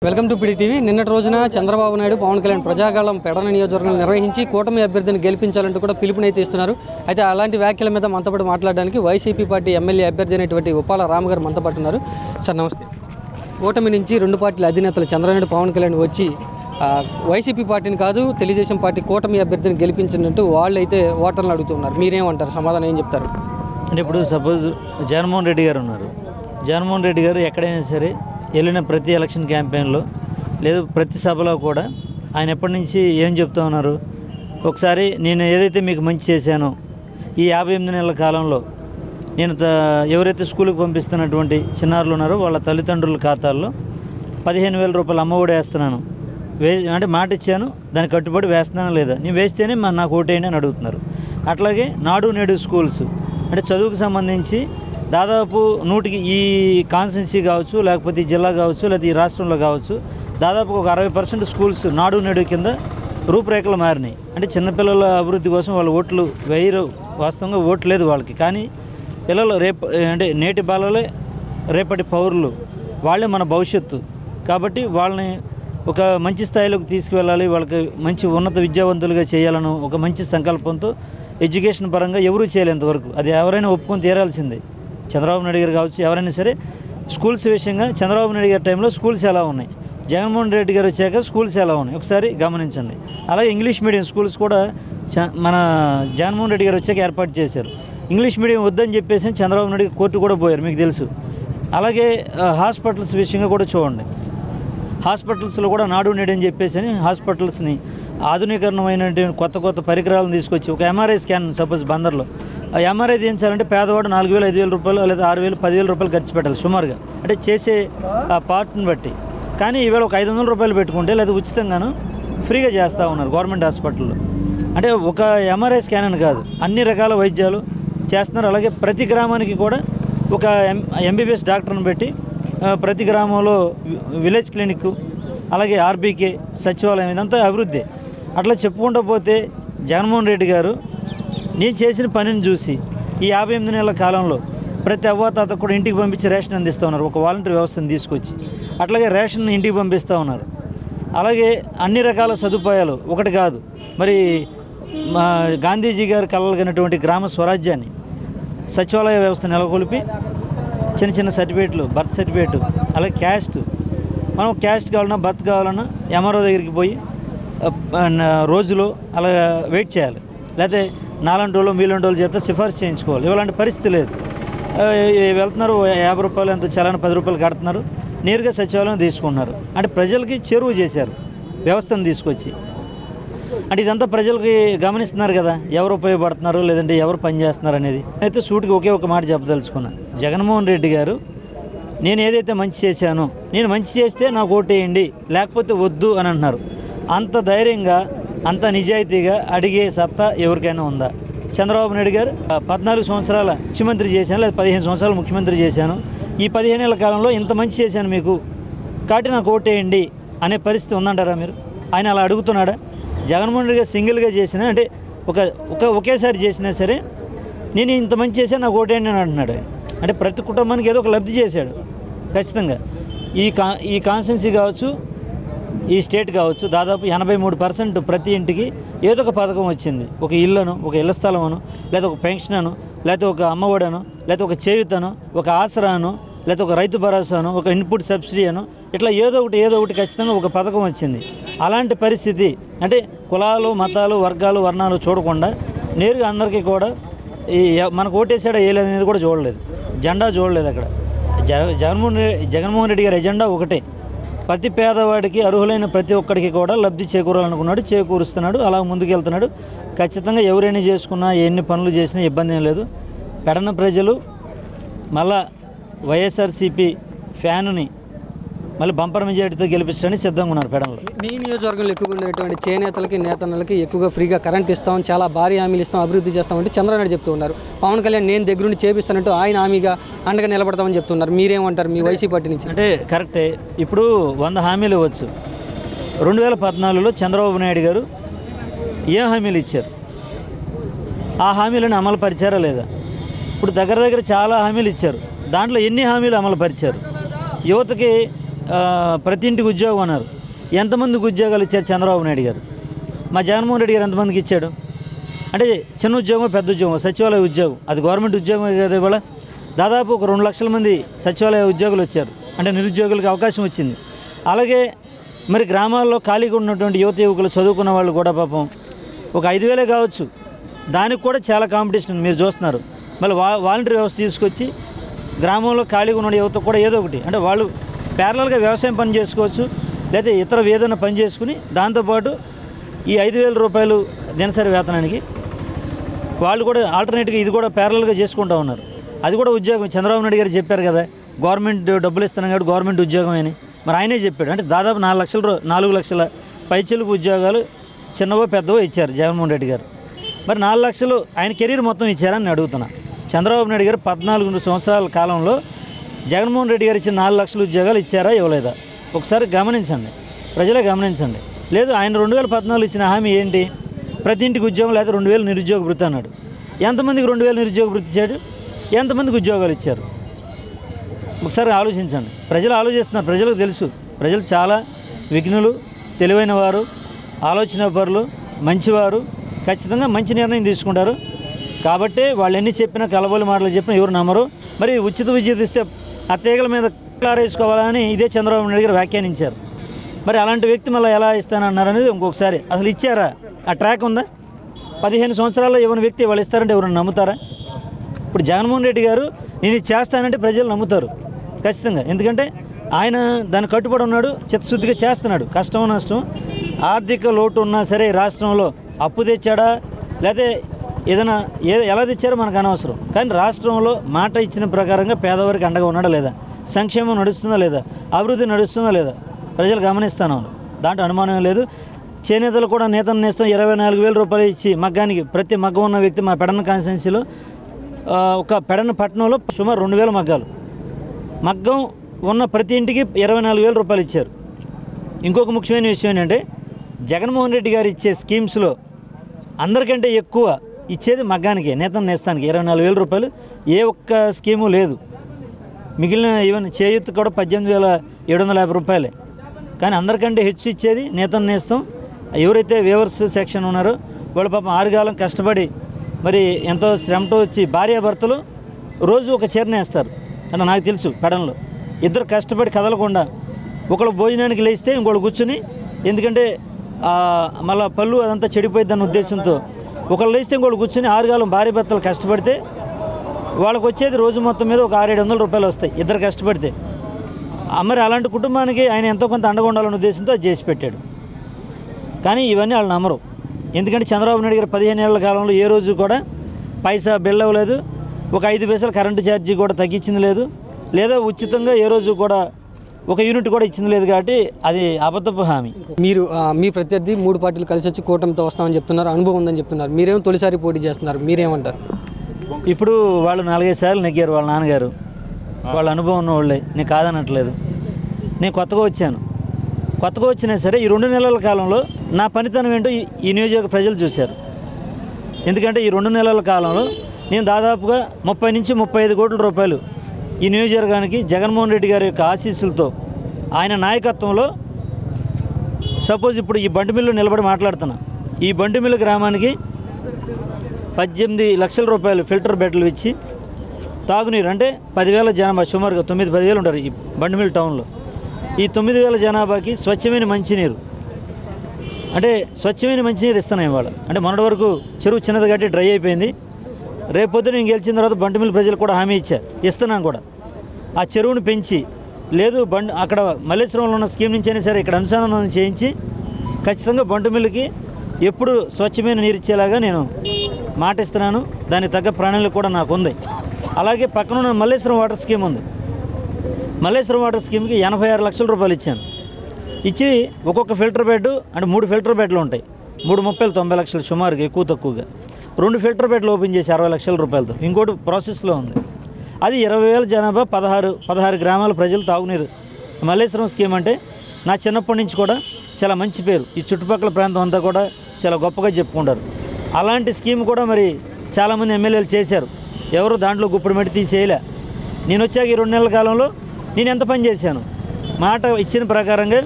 Welcome to PDTV. నిన్నటి రోజున చంద్రబాబు నాయుడు పవన్ కళ్యాణ్ ప్రజాగాళం పెడన నియోజకవర్గంలో నిర్వహించి కూటమి అభ్యర్థిని గెలిపించాలంటూ కూడా పిలుపునైతే ఇస్తున్నారు. అయితే అలాంటి వ్యాఖ్యల మీద మనతో పాటు మాట్లాడడానికి వైసీపీ పార్టీ ఎమ్మెల్యే అభ్యర్థి అయినటువంటి ఉప్పాల రామగారు మనతో పాటు ఉన్నారు. సార్ నమస్తే. కూటమి నుంచి రెండు పార్టీల అధినేతలు చంద్రబాబు పవన్ కళ్యాణ్ వచ్చి వైసీపీ పార్టీని కాదు తెలుగుదేశం పార్టీ కూటమి అభ్యర్థిని గెలిపించినట్టు వాళ్ళు అయితే ఓటర్లు అడుగుతున్నారు. మీరేమంటారు? సమాధానం ఏం చెప్తారు? అంటే ఇప్పుడు సపోజ్ జగన్మోహన్ రెడ్డి గారు ఉన్నారు. జగన్మోహన్ రెడ్డి గారు ఎక్కడైనా సరే వెళ్ళిన ప్రతి ఎలక్షన్ క్యాంపెయిన్లో లేదు ప్రతి సభలో కూడా ఆయన ఎప్పటి నుంచి ఏం చెప్తూ ఉన్నారు, ఒకసారి నేను ఏదైతే మీకు మంచి చేశానో ఈ 58 నెలల కాలంలో నేను ఎవరైతే స్కూల్కి పంపిస్తున్నటువంటి చిన్నారులు ఉన్నారో వాళ్ళ తల్లిదండ్రుల ఖాతాల్లో 15,000 రూపాయలు అమ్మఒడి వేస్తున్నాను, అంటే మాట ఇచ్చాను, దానికి కట్టుబడి వేస్తున్నాను లేదా, నేను వేస్తేనే నాకు ఓటేయండి అని అడుగుతున్నారు. అట్లాగే నాడు నేడు స్కూల్స్ అంటే చదువుకు సంబంధించి దాదాపు 100కి ఈ కాన్స్టిట్యున్సీ కావచ్చు, లేకపోతే ఈ జిల్లా కావచ్చు, లేకపోతే ఈ రాష్ట్రంలో కావచ్చు, దాదాపు ఒక 60% స్కూల్స్ నాడు నేడు కింద రూపురేఖలు మారినాయి. అంటే చిన్నపిల్లల అభివృద్ధి కోసం వాళ్ళు ఓట్లు వేయరు, వాస్తవంగా ఓట్లు లేదు వాళ్ళకి. కానీ పిల్లలు అంటే నేటి బాలలే రేపటి పౌరులు, వాళ్ళే మన భవిష్యత్తు. కాబట్టి వాళ్ళని ఒక మంచి స్థాయిలోకి తీసుకువెళ్ళాలి, వాళ్ళకి మంచి ఉన్నత విద్యావంతులుగా చేయాలని ఒక మంచి సంకల్పంతో ఎడ్యుకేషన్ పరంగా ఎవరూ చేయలేంతవరకు అది ఎవరైనా ఒప్పుకొని తీరాల్సిందే. చంద్రబాబు నాయుడు గారు కావచ్చు, ఎవరైనా సరే స్కూల్స్ విషయంగా చంద్రబాబు నాయుడు గారి టైంలో స్కూల్స్ ఎలా ఉన్నాయి, జగన్మోహన్ రెడ్డి గారు వచ్చాక స్కూల్స్ ఎలా ఉన్నాయి ఒకసారి గమనించండి. అలాగే ఇంగ్లీష్ మీడియం స్కూల్స్ కూడా మన జగన్మోహన్ రెడ్డి గారు వచ్చాక ఏర్పాటు చేశారు. ఇంగ్లీష్ మీడియం వద్దని చెప్పేసి చంద్రబాబు నాయుడు కోర్టు కూడా పోయారు, మీకు తెలుసు. అలాగే హాస్పిటల్స్ విషయంగా కూడా చూడండి, హాస్పిటల్స్లో కూడా నాడు నేడు అని చెప్పేసి హాస్పిటల్స్ని ఆధునీకరణమైన కొత్త పరికరాలను తీసుకొచ్చి ఒక ఎంఆర్ఐ స్కాన్ సపోజ్ బందర్లో ఆ ఎంఆర్ఐ తీయించాలంటే పేదవాడు 4,000, 5,000 రూపాయలు లేదా 6,000, 10,000 రూపాయలు ఖర్చు పెట్టాలి సుమారుగా, అంటే చేసే ఆ పార్ట్ని బట్టి. కానీ ఈవేళ ఒక 500 రూపాయలు పెట్టుకుంటే లేదా ఉచితంగాను ఫ్రీగా చేస్తూ ఉన్నారు గవర్నమెంట్ హాస్పిటల్లో. అంటే ఒక ఎంఆర్ఐ స్కాన్ అని కాదు, అన్ని రకాల వైద్యాలు చేస్తున్నారు. అలాగే ప్రతి గ్రామానికి కూడా ఒక ఎంబీబీఎస్ డాక్టర్ని పెట్టి ప్రతి గ్రామంలో విలేజ్ క్లినిక్, అలాగే ఆర్బీకే సచివాలయం, ఇదంతా అభివృద్ధి. అట్లా చెప్పుకుంటూ పోతే జగన్మోహన్ రెడ్డి గారు నేను చేసిన పనిని చూసి ఈ 58 నెలల కాలంలో ప్రతి అవ్వాతాత కూడా ఇంటికి పంపించి రేషన్ అందిస్తూ ఉన్నారు, ఒక వాలంటీర్ వ్యవస్థను తీసుకొచ్చి. అట్లాగే రేషన్ ఇంటికి పంపిస్తూ ఉన్నారు. అలాగే అన్ని రకాల సదుపాయాలు ఒకటి కాదు, మరి గాంధీజీ గారు కలగనటువంటి గ్రామ స్వరాజ్యాన్ని సచివాలయ వ్యవస్థ నెలకొల్పి చిన్న చిన్న సర్టిఫికేట్లు, బర్త్ సర్టిఫికేట్, అలాగే క్యాస్ట్, మనం క్యాస్ట్ కావాలన్నా బర్త్ కావాలన్నా ఎంఆర్ఓ దగ్గరికి పోయి రోజులో అలా వెయిట్ చేయాలి, లేకపోతే నాలంటి వాళ్ళు మీలాంటి వాళ్ళు చేత సిఫార్సు చేయించుకోవాలి. ఇలాంటి పరిస్థితి లేదు. వెళ్తున్నారు, 50 రూపాయలు ఎంతో చలానా 10 రూపాయలు కడుతున్నారు, నేరుగా సచివాలయం తీసుకుంటున్నారు. అంటే ప్రజలకి చేరువ చేశారు వ్యవస్థను తీసుకొచ్చి. అంటే ఇదంతా ప్రజలకి గమనిస్తున్నారు కదా, ఎవరు ఉపయోగపడుతున్నారు లేదంటే ఎవరు పనిచేస్తున్నారు అనేది. అయితే సూటికి ఒకే ఒక మాట చెప్పదలుచుకున్నాను, జగన్మోహన్ రెడ్డి గారు నేను ఏదైతే మంచి చేశానో, నేను మంచి చేస్తే నాకు ఓటేయండి లేకపోతే వద్దు అని అంటున్నారు. అంత ధైర్యంగా అంత నిజాయితీగా అడిగే సత్తా ఎవరికైనా ఉందా? చంద్రబాబు నాయుడు గారు 14 సంవత్సరాల ముఖ్యమంత్రి చేశాను, లేదా 15 సంవత్సరాలు ముఖ్యమంత్రి చేశాను, ఈ 15 ఏళ్ల కాలంలో ఇంత మంచి చేశాను మీకు కాబట్టి నాకు ఓటేయండి అనే పరిస్థితి ఉందంటారా మీరు? ఆయన అలా అడుగుతున్నాడా? జగన్మోహన్ రెడ్డి గారు సింగిల్గా చేసినా, అంటే ఒకేసారి చేసినా సరే నేను ఇంత మంచి చేశాను నాకు ఓటేయండి అని అంటున్నాడు. అంటే ప్రతి కుటుంబానికి ఏదో ఒక లబ్ధి చేశాడు ఖచ్చితంగా. ఈ కాన్స్టిట్యున్సీ కావచ్చు, ఈ స్టేట్ కావచ్చు, దాదాపు 83% ప్రతి ఇంటికి ఏదో ఒక పథకం వచ్చింది. ఒక ఇళ్ళను, ఒక ఇళ్ల స్థలమను, లేదా ఒక పెన్షనను, లేకపోతే ఒక అమ్మఒడను, లేకపోతే ఒక చేయుతను, ఒక ఆసరాను, లేకపోతే ఒక రైతు భరోసాను, ఒక ఇన్పుట్ సబ్సిడీ అను, ఇట్లా ఏదో ఒకటి ఖచ్చితంగా ఒక పథకం వచ్చింది. అలాంటి పరిస్థితి అంటే కులాలు, మతాలు, వర్గాలు, వర్ణాలు చూడకుండా నేరుగా అందరికీ కూడా మనకు ఓటేసాడో వేయలేదు అనేది కూడా చూడలేదు, జెండా చూడలేదు అక్కడ. జగన్మోహన్ రెడ్డి గారి ఎజెండా ఒకటే, ప్రతి పేదవాడికి అర్హులైన ప్రతి ఒక్కడికి కూడా లబ్ధి చేకూరాలనుకున్నాడు, చేకూరుస్తున్నాడు, అలా ముందుకెళ్తున్నాడు. ఖచ్చితంగా ఎవరైనా చేసుకున్నా ఎన్ని పనులు చేసినా ఇబ్బంది ఏం లేదు. పెడన ప్రజలు మళ్ళా వైఎస్ఆర్సీపీ ఫ్యానుని మళ్ళీ బంపర్ మెజారిటీతో గెలిపించడానికి సిద్ధంగా ఉన్నారు పెడనలో. మీ నియోజకవర్గంలో ఎక్కువగా ఉండేటువంటి చేనేతలకి, నేతన్నలకి ఎక్కువగా ఫ్రీగా కరెంట్ ఇస్తాం, చాలా భారీ హామీలు ఇస్తాం, అభివృద్ధి చేస్తామంటే చంద్రబాబు చెప్తూ ఉన్నారు. పవన్ కళ్యాణ్ నేను దగ్గరుండి చేపిస్తానంటూ ఆయన హామీగా అండగా నిలబడతామని చెప్తున్నారు. మీరేమంటారు మీ వైసీపీ పార్టీ నుంచి? అంటే కరెక్టే. ఇప్పుడు 100 హామీలు ఇవ్వచ్చు. 2014లో చంద్రబాబు నాయుడు గారు ఏ హామీలు ఇచ్చారు, ఆ హామీలను అమలు పరిచారా లేదా? ఇప్పుడు దగ్గర చాలా హామీలు ఇచ్చారు, దాంట్లో ఎన్ని హామీలు అమలు పరిచారు? యువతకి ప్రతి ఇంటికి ఉద్యోగం అన్నారు. ఎంతమందికి ఉద్యోగాలు ఇచ్చారు చంద్రబాబు నాయుడు గారు? మా జగన్మోహన్ రెడ్డి గారు ఎంతమందికి ఇచ్చాడు? అంటే చిన్న ఉద్యోగం, పెద్ద ఉద్యోగం, సచివాలయ ఉద్యోగం, అది గవర్నమెంట్ ఉద్యోగం కదా. ఇవాళ దాదాపు ఒక 2 లక్షల మంది సచివాలయ ఉద్యోగులు వచ్చారు. అంటే నిరుద్యోగులకు అవకాశం వచ్చింది. అలాగే మరి గ్రామాల్లో ఖాళీగా ఉన్నటువంటి యువకులు, చదువుకున్న వాళ్ళు కూడా పాపం ఒక 5,000 కావచ్చు, దానికి కూడా చాలా కాంపిటీషన్ మీరు చూస్తున్నారు. మళ్ళీ వాలంటీర్ వ్యవస్థ తీసుకొచ్చి గ్రామంలో ఖాళీగా ఉన్న యువత కూడా ఏదో ఒకటి, అంటే వాళ్ళు ప్యారలల్గా వ్యవసాయం పని చేసుకోవచ్చు, లేదా ఇతర ఏదైనా పని చేసుకుని దాంతోపాటు ఈ 5,000 రూపాయలు దినసరి వేతనానికి వాళ్ళు కూడా ఆల్టర్నేట్గా ఇది కూడా ప్యారలల్గా చేసుకుంటూ ఉన్నారు. అది కూడా ఉద్యోగం. చంద్రబాబు నాయుడు గారు చెప్పారు కదా, గవర్నమెంట్ డబ్బులు ఇస్తున్నాం కాబట్టి గవర్నమెంట్ ఉద్యోగం అని. మరి ఆయనే చెప్పాడు. అంటే దాదాపు 4 లక్షల పైచిలుకు ఉద్యోగాలు చిన్నవో పెద్దవో ఇచ్చారు జగన్మోహన్ రెడ్డి గారు. మరి 4 లక్షలు ఆయన కెరీర్ మొత్తం ఇచ్చారని నేను అడుగుతున్నా. చంద్రబాబు నాయుడు గారు 14 సంవత్సరాల కాలంలో జగన్మోహన్ రెడ్డి గారు ఇచ్చిన 4 లక్షల ఉద్యోగాలు ఇచ్చారా ఇవ్వలేదా? ఒకసారి గమనించండి, ప్రజలే గమనించండి. లేదు, ఆయన 2014 ఇచ్చిన హామీ ఏంటి? ప్రతి ఇంటికి ఉద్యోగం లేదా 2,000 నిరుద్యోగ వృత్తి అన్నాడు. ఎంతమందికి 2,000 నిరుద్యోగ వృత్తి ఇచ్చాడు? ఎంతమందికి ఉద్యోగాలు ఇచ్చారు? ఒకసారి ఆలోచించండి. ప్రజలు ఆలోచిస్తున్నారు, ప్రజలకు తెలుసు. ప్రజలు చాలా విఘ్నులు, తెలివైన వారు, ఆలోచన పరులు, మంచివారు, ఖచ్చితంగా మంచి నిర్ణయం తీసుకుంటారు. కాబట్టి వాళ్ళు ఎన్ని చెప్పినా, కలబోలు మాటలు చెప్పినా ఎవరు నమ్మరు. మరి ఉచిత విద్యుత్ ఇస్తే ఆ తీగల మీద క్లారేసుకోవాలని ఇదే చంద్రబాబు నాయుడు గారు వ్యాఖ్యానించారు. మరి అలాంటి వ్యక్తి మళ్ళీ ఎలా ఇస్తానన్నారు అనేది ఇంకొకసారి అసలు ఇచ్చారా? ఆ ట్రాక్ ఉందా? 15 సంవత్సరాల్లో ఇవ్వని వ్యక్తి వాళ్ళు ఇస్తారంటే ఎవరైనా నమ్ముతారా? ఇప్పుడు జగన్మోహన్ రెడ్డి గారు నేను ఇది చేస్తానంటే ప్రజలు నమ్ముతారు ఖచ్చితంగా. ఎందుకంటే ఆయన దాన్ని కట్టుబడి ఉన్నాడు, చిత్తశుద్ధిగా చేస్తున్నాడు. కష్టం నష్టం, ఆర్థిక లోటు ఉన్నా సరే రాష్ట్రంలో అప్పు తెచ్చాడా లేదా ఏదైనా ఎలా తెచ్చారో మనకు అనవసరం. కానీ రాష్ట్రంలో మాట ఇచ్చిన ప్రకారంగా పేదవారికి అండగా ఉన్నాడా లేదా? సంక్షేమం నడుస్తుందా లేదా? అభివృద్ధి నడుస్తుందా లేదా? ప్రజలు గమనిస్తాను, దాంట్లో అనుమానం లేదు. చేనేతలు కూడా నేతను నేస్తాం 24,000 రూపాయలు ఇచ్చి మగ్గానికి, ప్రతి మగ్గం ఉన్న వ్యక్తి మా పెడన కాన్స్టిట్యున్సీలో ఒక పెడన పట్టణంలో సుమారు 2,000 మగ్గాలు, మగ్గం ఉన్న ప్రతి ఇంటికి 24,000 రూపాయలు ఇచ్చారు. ఇంకొక ముఖ్యమైన విషయం ఏంటంటే జగన్మోహన్ రెడ్డి గారు ఇచ్చే స్కీమ్స్లో అందరికంటే ఎక్కువ ఇచ్చేది మగ్గానికి, నేతను నేస్తానికి 24,000 రూపాయలు. ఏ ఒక్క స్కీము లేదు. మిగిలిన ఈవెన్ చేయూత్ కూడా 18,750 రూపాయలే. కానీ అందరికంటే హెచ్చు ఇచ్చేది నేతను నేస్తాం. ఎవరైతే వేవర్స్ సెక్షన్ ఉన్నారో వాళ్ళు పాపం 6 కాలం కష్టపడి మరి ఎంతో శ్రమతో వచ్చి భార్యాభర్తలు రోజు ఒక చీరనే వేస్తారు. అంటే నాకు తెలుసు పెడన్లో ఇద్దరు కష్టపడి కదలకుండా ఒకళ్ళు భోజనానికి లేస్తే ఇంకోళ్ళు కూర్చుని, ఎందుకంటే మళ్ళీ పళ్ళు అదంతా చెడిపోయిద్దన్న ఉద్దేశంతో ఒకళ్ళు లేస్తే ఇంకోళ్ళు కూర్చుని 6 కాలం భార్యాభర్తలు కష్టపడితే వాళ్ళకు వచ్చేది రోజు మొత్తం మీద ఒక 600-700 రూపాయలు వస్తాయి ఇద్దరు కష్టపడితే. మరి అలాంటి కుటుంబానికి ఆయన ఎంతో కొంత అండగా ఉండాలనే ఉద్దేశంతో అది చేసి పెట్టాడు. కానీ ఇవన్నీ వాళ్ళు నమ్మరు. ఎందుకంటే చంద్రబాబు నాయుడు గారు 15 ఏళ్ల కాలంలో ఏ రోజు కూడా పైసా బిల్ అవ్వలేదు, ఒక 5 పైసలు కరెంటు ఛార్జీ కూడా తగ్గించింది లేదు, లేదా ఉచితంగా ఏ రోజు కూడా ఒక యూనిట్ కూడా ఇచ్చింది లేదు. కాబట్టి అది అబద్ధపు హామీ. మీరు మీ ప్రత్యర్థి 3 పార్టీలు కలిసి వచ్చి కూటమితో వస్తామని చెప్తున్నారు, అనుభవం ఉందని చెప్తున్నారు. మీరేమో తొలిసారి పోటీ చేస్తున్నారు, మీరేమంటారు? ఇప్పుడు వాళ్ళు 4-5 సార్లు నెగ్గారు వాళ్ళ నాన్నగారు, వాళ్ళ అనుభవం ఉన్న వాళ్ళే, నేను కాదనట్లేదు. నేను కొత్తగా వచ్చాను, కొత్తగా వచ్చినా సరే ఈ 2 నెలల కాలంలో నా పనితనం ఏంటో ఈ నియోజకవర్గ ప్రజలు చూశారు. ఎందుకంటే ఈ 2 నెలల కాలంలో నేను దాదాపుగా 30 నుంచి 35 కోట్ల రూపాయలు ఈ నియోజకవర్గానికి జగన్మోహన్ రెడ్డి గారి యొక్క ఆశీస్సులతో, ఆయన నాయకత్వంలో, సపోజ్ ఇప్పుడు ఈ బండిమిల్లు నిలబడి మాట్లాడుతున్నా, ఈ బండిమిల్లు గ్రామానికి 18 లక్షల రూపాయలు ఫిల్టర్ బెడ్లు ఇచ్చి తాగునీరు, అంటే 10,000 జనాభా, సుమారుగా 9-10,000 ఉంటారు ఈ బండిమిల్లు టౌన్లో. ఈ 9,000 జనాభాకి స్వచ్ఛమైన మంచినీరు, అంటే స్వచ్ఛమైన మంచినీరు ఇస్తున్నాయి ఇవాళ. అంటే మొన్నటి వరకు చెరువు చిన్నది కట్టి డ్రై అయిపోయింది. రేపొద్దు నేను గెలిచిన తర్వాత బండిమిల్లి ప్రజలు కూడా హామీ ఇస్తున్నాను కూడా. ఆ చెరువును పెంచి, లేదు అక్కడ మల్లేశ్వరంలో ఉన్న స్కీమ్ నుంచి అయినా సరే ఇక్కడ అనుసంధానం చేయించి ఖచ్చితంగా బండిమిల్లుకి ఎప్పుడు స్వచ్ఛమైన నీరు ఇచ్చేలాగా నేను మాటిస్తున్నాను. దానికి తగ్గ ప్రణాళిక కూడా నాకు ఉంది. అలాగే పక్కన ఉన్న మల్లేశ్వరం వాటర్ స్కీమ్ ఉంది. మల్లేశ్వరం వాటర్ స్కీమ్కి 86 లక్షల రూపాయలు ఇచ్చాను. ఇచ్చి ఒక్కొక్క ఫిల్టర్ బెడ్, అంటే 3 ఫిల్టర్ బెడ్లు ఉంటాయి, 3 30 90 లక్షలు సుమారుగా, ఎక్కువ తక్కువగా 2 ఫిల్టర్ బెడ్లు ఓపెన్ చేసి 60 లక్షల రూపాయలతో. ఇంకోటి ప్రాసెస్లో ఉంది. అది 20,000 జనాభా, 16 గ్రామాల ప్రజలు తాగునీరు. మల్లేశ్వరం స్కీమ్ అంటే నా చిన్నప్పటి నుంచి కూడా చాలా మంచి పేరు, ఈ చుట్టుపక్కల ప్రాంతం అంతా కూడా చాలా గొప్పగా చెప్పుకుంటారు. అలాంటి స్కీమ్ కూడా మరి చాలామంది ఎమ్మెల్యేలు చేశారు, ఎవరు దాంట్లో గుప్పుడు మెట్టి తీసేయలే. నేను వచ్చాక ఈ 2 నెలల కాలంలో నేను ఎంత పని చేశాను, మాట ఇచ్చిన ప్రకారంగా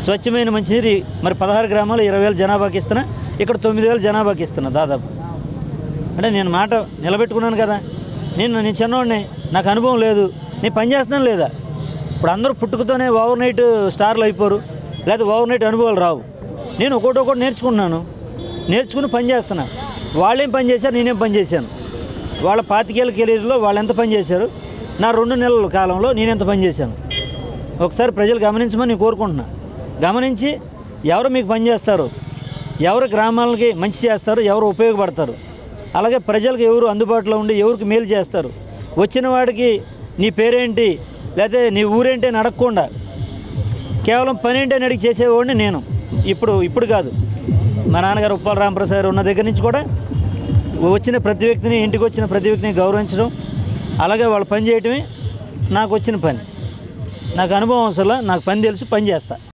స్వచ్ఛమైన మంచినీరు మరి 16 గ్రామాలు 20,000 జనాభాకి ఇస్తున్నా, ఇక్కడ 9,000 జనాభాకి ఇస్తున్నా దాదాపు. అంటే నేను మాట నిలబెట్టుకున్నాను కదా. నేను చిన్నవాడిని, నాకు అనుభవం లేదు, నేను పని చేస్తున్నాను లేదా. ఇప్పుడు అందరూ పుట్టుకతోనే ఓవర్ నైట్ స్టార్లు అయిపోరు, లేదా ఓవర్ నైట్ అనుభవాలు రావు. నేను ఒకటి నేర్చుకున్నాను, నేర్చుకుని పని చేస్తున్నా. వాళ్ళేం పని చేశారు, నేనేం పని చేశాను. వాళ్ళ 25 ఏళ్ళ కెరీర్లో వాళ్ళు ఎంత పని చేశారు, నా 2 నెలల కాలంలో నేను ఎంత పని చేశాను. ఒకసారి ప్రజలు గమనించమని నేను కోరుకుంటున్నా. గమనించి ఎవరు మీకు పని చేస్తారు, ఎవరు గ్రామాలకి మంచి చేస్తారు, ఎవరు ఉపయోగపడతారు, అలాగే ప్రజలకు ఎవరు అందుబాటులో ఉండి ఎవరికి మేలు చేస్తారు, వచ్చిన వాడికి నీ పేరేంటి లేకపోతే నీ ఊరేంటి అని అడగకుండా కేవలం పని ఏంటి అని అడిగి చేసేవాడిని నేను. ఇప్పుడు కాదు, మా నాన్నగారు ఉప్పాల రామప్రసాద్ గారు ఉన్న దగ్గర నుంచి కూడా వచ్చిన ప్రతి వ్యక్తిని, ఇంటికి వచ్చిన ప్రతి వ్యక్తిని గౌరవించడం, అలాగే వాళ్ళు పని చేయటమే నాకు వచ్చిన పని. నాకు అనుభవం అవసరం, నాకు పని తెలుసు, పని చేస్తా.